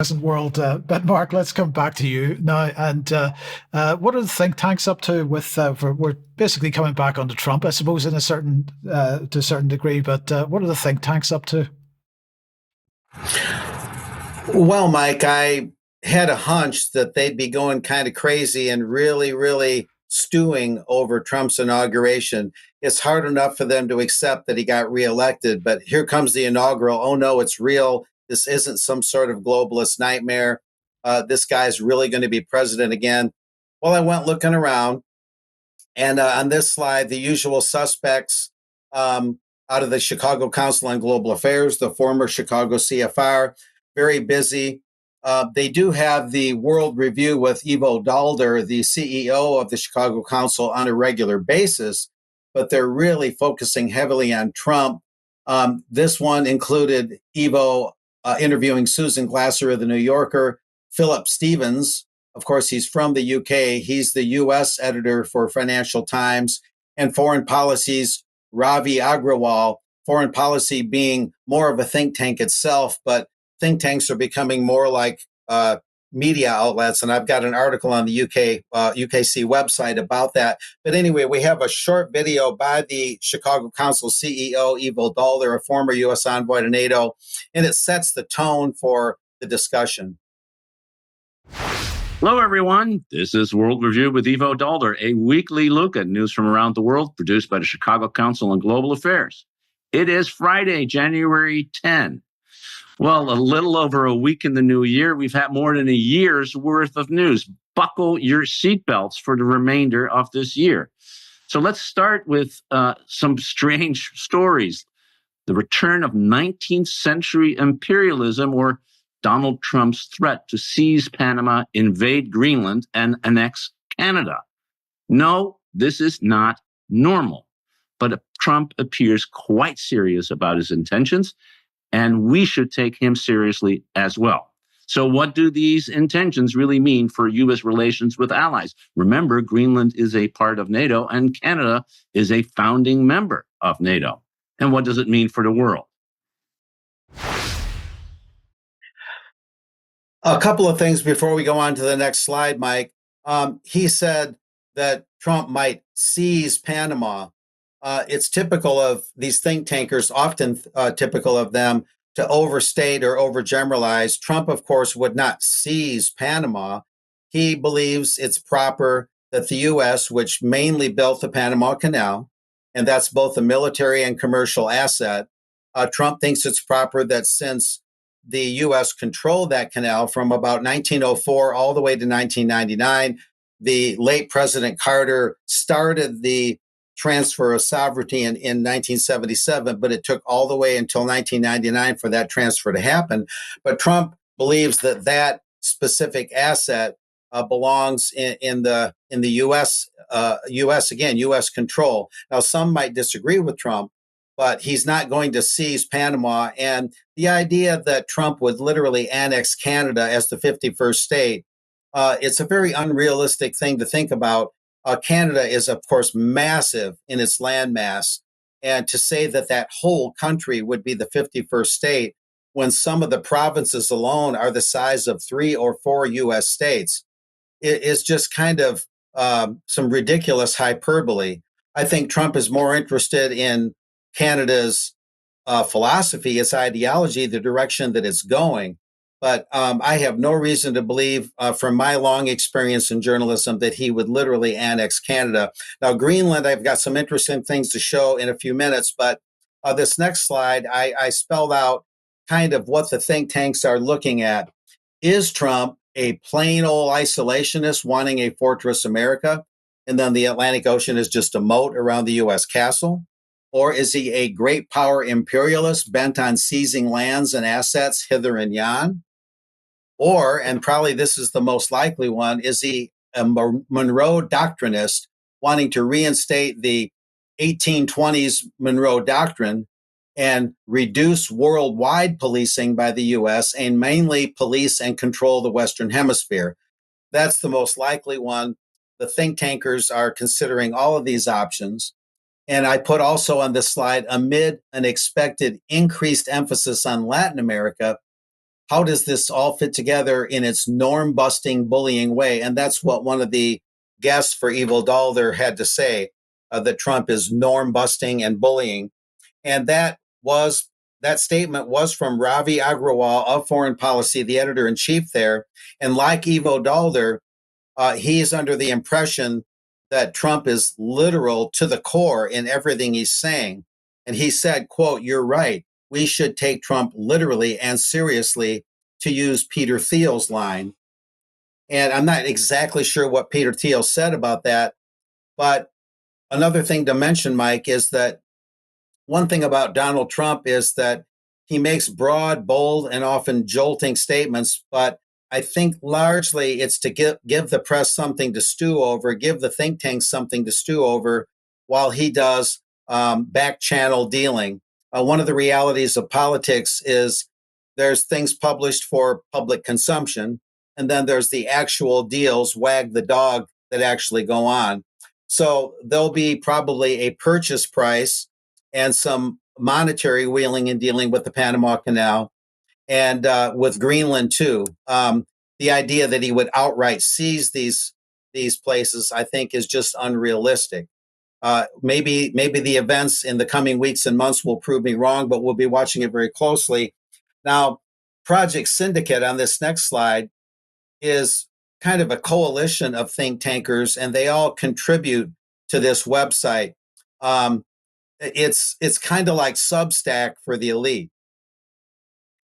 Present world. But Mark, let's come back to you now. And what are the think tanks up to with? We're basically coming back onto Trump, I suppose, in a certain to a certain degree. But what are the think tanks up to? Well, Mike, I had a hunch that they'd be going kind of crazy and really, really stewing over Trump's inauguration. It's hard enough for them to accept that he got reelected, but here comes the inaugural. Oh no, it's real. This isn't some sort of globalist nightmare. This guy's really going to be president again. Well, I went looking around, and on this slide, the usual suspects out of the Chicago Council on Global Affairs, the former Chicago CFR, very busy. They do have the World Review with Ivo Daalder, the CEO of the Chicago Council, on a regular basis, but they're really focusing heavily on Trump. This one included Ivo interviewing Susan Glasser of the New Yorker, Philip Stevens. Of course, he's from the UK. He's the US editor for Financial Times, and Foreign Policy's Ravi Agrawal, Foreign Policy being more of a think tank itself, but think tanks are becoming more like media outlets. And I've got an article on the UKC website about that. But anyway, we have a short video by the Chicago Council CEO, Ivo Daalder, a former US envoy to NATO, and it sets the tone for the discussion. Hello, everyone. This is World Review with Ivo Daalder, a weekly look at news from around the world produced by the Chicago Council on Global Affairs. It is Friday, January 10. Well, a little over a week in the new year, we've had more than a year's worth of news. Buckle your seatbelts for the remainder of this year. So let's start with some strange stories. The return of 19th century imperialism, or Donald Trump's threat to seize Panama, invade Greenland, and annex Canada. No, this is not normal. But Trump appears quite serious about his intentions, and we should take him seriously as well. So what do these intentions really mean for U.S. relations with allies? Remember, Greenland is a part of NATO, and Canada is a founding member of NATO. And what does it mean for the world? A couple of things before we go on to the next slide, Mike. He said that Trump might seize Panama. It's typical of these think tankers, often typical of them, to overstate or overgeneralize. Trump, of course, would not seize Panama. He believes it's proper that the U.S., which mainly built the Panama Canal, and that's both a military and commercial asset, Trump thinks it's proper that since the U.S. controlled that canal from about 1904 all the way to 1999. The late President Carter started the transfer of sovereignty in 1977, but it took all the way until 1999 for that transfer to happen. But Trump believes that that specific asset belongs in the U.S. U.S. control. Now, some might disagree with Trump, but he's not going to seize Panama. And the idea that Trump would literally annex Canada as the 51st state, it's a very unrealistic thing to think about. Canada is, of course, massive in its landmass. And to say that that whole country would be the 51st state when some of the provinces alone are the size of 3 or 4 U.S. states is just kind of some ridiculous hyperbole. I think Trump is more interested in Canada's philosophy, its ideology, the direction that it's going. But I have no reason to believe, from my long experience in journalism, that he would literally annex Canada. Now, Greenland, I've got some interesting things to show in a few minutes, but this next slide, I spelled out kind of what the think tanks are looking at. Is Trump a plain old isolationist wanting a fortress America, and then the Atlantic Ocean is just a moat around the U.S. castle? Or is he a great power imperialist bent on seizing lands and assets hither and yon? Or, and probably this is the most likely one, is he a Monroe Doctrinist wanting to reinstate the 1820s Monroe Doctrine and reduce worldwide policing by the U.S. and mainly police and control the Western Hemisphere? That's the most likely one. The think tankers are considering all of these options. And I put also on this slide, amid an expected increased emphasis on Latin America, how does this all fit together in its norm-busting, bullying way? And that's what one of the guests for Evil Dollar had to say, that Trump is norm-busting and bullying. And that statement was from Ravi Agrawal of Foreign Policy, the editor-in-chief there. And like Evo Dollar, he is under the impression that Trump is literal to the core in everything he's saying. And he said, quote, "You're right. We should take Trump literally and seriously," to use Peter Thiel's line. And I'm not exactly sure what Peter Thiel said about that. But another thing to mention, Mike, is that one thing about Donald Trump is that he makes broad, bold, and often jolting statements, but I think largely it's to give the press something to stew over, give the think tanks something to stew over while he does back channel dealing. One of the realities of politics is there's things published for public consumption, and then there's the actual deals, wag the dog, that actually go on. So there'll be probably a purchase price and some monetary wheeling and dealing with the Panama Canal and with Greenland too. The idea that he would outright seize these places, I think, is just unrealistic. Maybe the events in the coming weeks and months will prove me wrong, but we'll be watching it very closely. Now, Project Syndicate on this next slide is kind of a coalition of think tankers, and they all contribute to this website. It's kind of like Substack for the elite.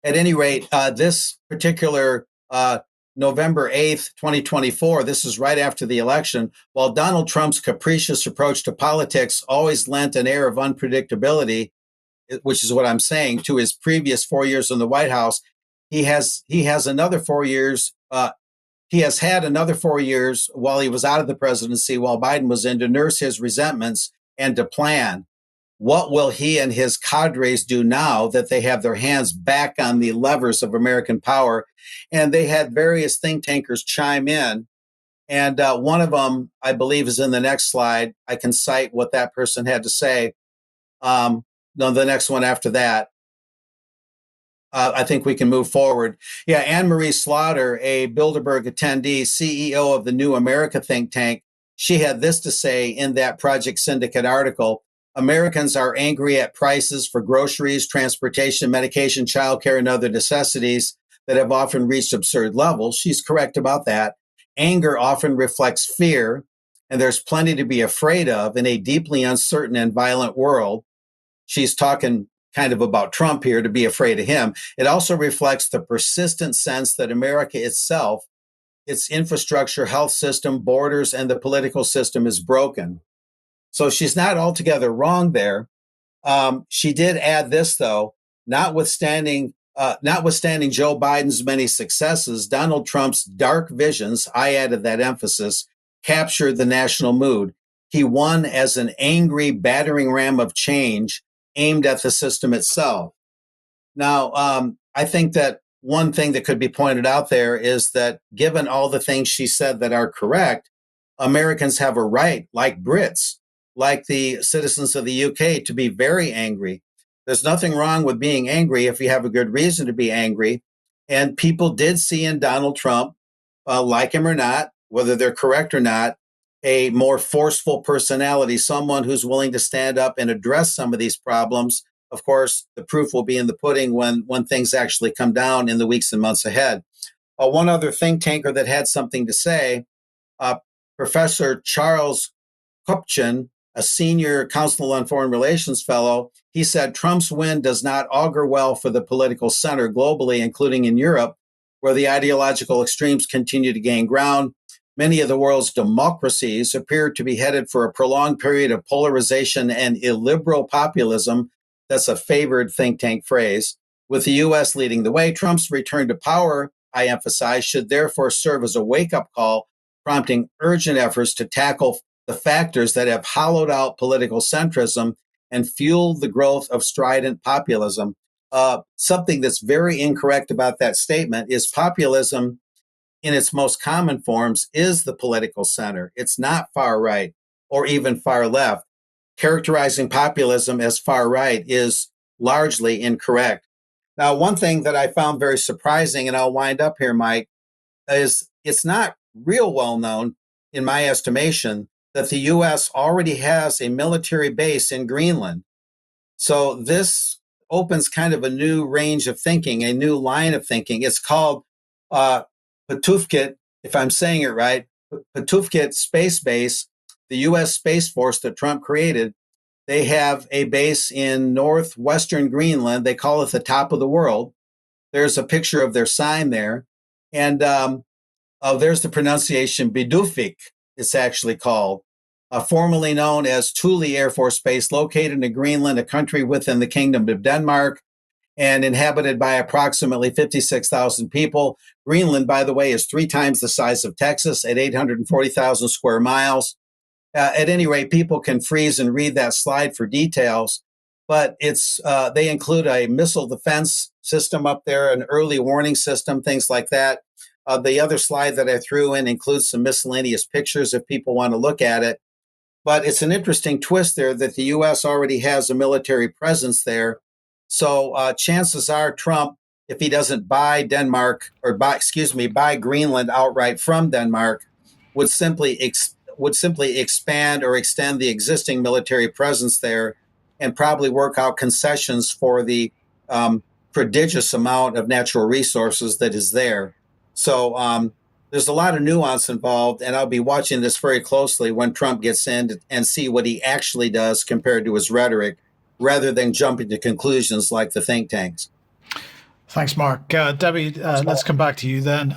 At any rate, this particular November 8th, 2024, this is right after the election, while Donald Trump's capricious approach to politics always lent an air of unpredictability, which is what I'm saying, to his previous 4 years in the White House, he has another 4 years. He has had another 4 years while he was out of the presidency, while Biden was in, to nurse his resentments and to plan. What will he and his cadres do now that they have their hands back on the levers of American power? And they had various think tankers chime in. And one of them, I believe, is in the next slide. I can cite what that person had to say. No, the next one after that. I think we can move forward. Yeah, Anne-Marie Slaughter, a Bilderberg attendee, CEO of the New America think tank, she had this to say in that Project Syndicate article. Americans are angry at prices for groceries, transportation, medication, childcare, and other necessities that have often reached absurd levels. She's correct about that. Anger often reflects fear, and there's plenty to be afraid of in a deeply uncertain and violent world. She's talking kind of about Trump here, to be afraid of him. It also reflects the persistent sense that America itself, its infrastructure, health system, borders, and the political system is broken. So she's not altogether wrong there. She did add this, though, notwithstanding Joe Biden's many successes, Donald Trump's dark visions, I added that emphasis, captured the national mood. He won as an angry battering ram of change aimed at the system itself. Now, I think that one thing that could be pointed out there is that given all the things she said that are correct, Americans have a right, like Brits, like the citizens of the UK, to be very angry. There's nothing wrong with being angry if you have a good reason to be angry. And people did see in Donald Trump, like him or not, whether they're correct or not, a more forceful personality, someone who's willing to stand up and address some of these problems. Of course, the proof will be in the pudding when things actually come down in the weeks and months ahead. One other think tanker that had something to say, Professor Charles Kupchan, a senior Council on Foreign Relations fellow, he said Trump's win does not augur well for the political center globally, including in Europe, where the ideological extremes continue to gain ground. Many of the world's democracies appear to be headed for a prolonged period of polarization and illiberal populism. That's a favored think tank phrase. With the U.S. leading the way, Trump's return to power, I emphasize, should therefore serve as a wake-up call, prompting urgent efforts to tackle the factors that have hollowed out political centrism and fueled the growth of strident populism. Something that's very incorrect about that statement is populism in its most common forms is the political center. It's not far right or even far left. Characterizing populism as far right is largely incorrect. Now, one thing that I found very surprising, and I'll wind up here, Mike, is it's not real well known, in my estimation, that the U.S. already has a military base in Greenland. So this opens kind of a new range of thinking, a new line of thinking. It's called Pituffik, if I'm saying it right, Pituffik Space Base, the U.S. Space Force that Trump created. They have a base in northwestern Greenland. They call it the top of the world. There's a picture of their sign there. And there's the pronunciation, Pituffik, it's actually called. Formerly known as Thule Air Force Base, located in Greenland, a country within the Kingdom of Denmark, and inhabited by approximately 56,000 people. Greenland, by the way, is 3 times the size of Texas at 840,000 square miles. At any rate, people can freeze and read that slide for details, but they include a missile defense system up there, an early warning system, things like that. The other slide that I threw in includes some miscellaneous pictures if people want to look at it. But it's an interesting twist there that the U.S. already has a military presence there. So chances are Trump, if he doesn't buy buy Greenland outright from Denmark, would simply expand or extend the existing military presence there, and probably work out concessions for the prodigious amount of natural resources that is there. So there's a lot of nuance involved, and I'll be watching this very closely when Trump gets in and see what he actually does compared to his rhetoric, rather than jumping to conclusions like the think tanks. Thanks, Mark. Debbie, let's come back to you then.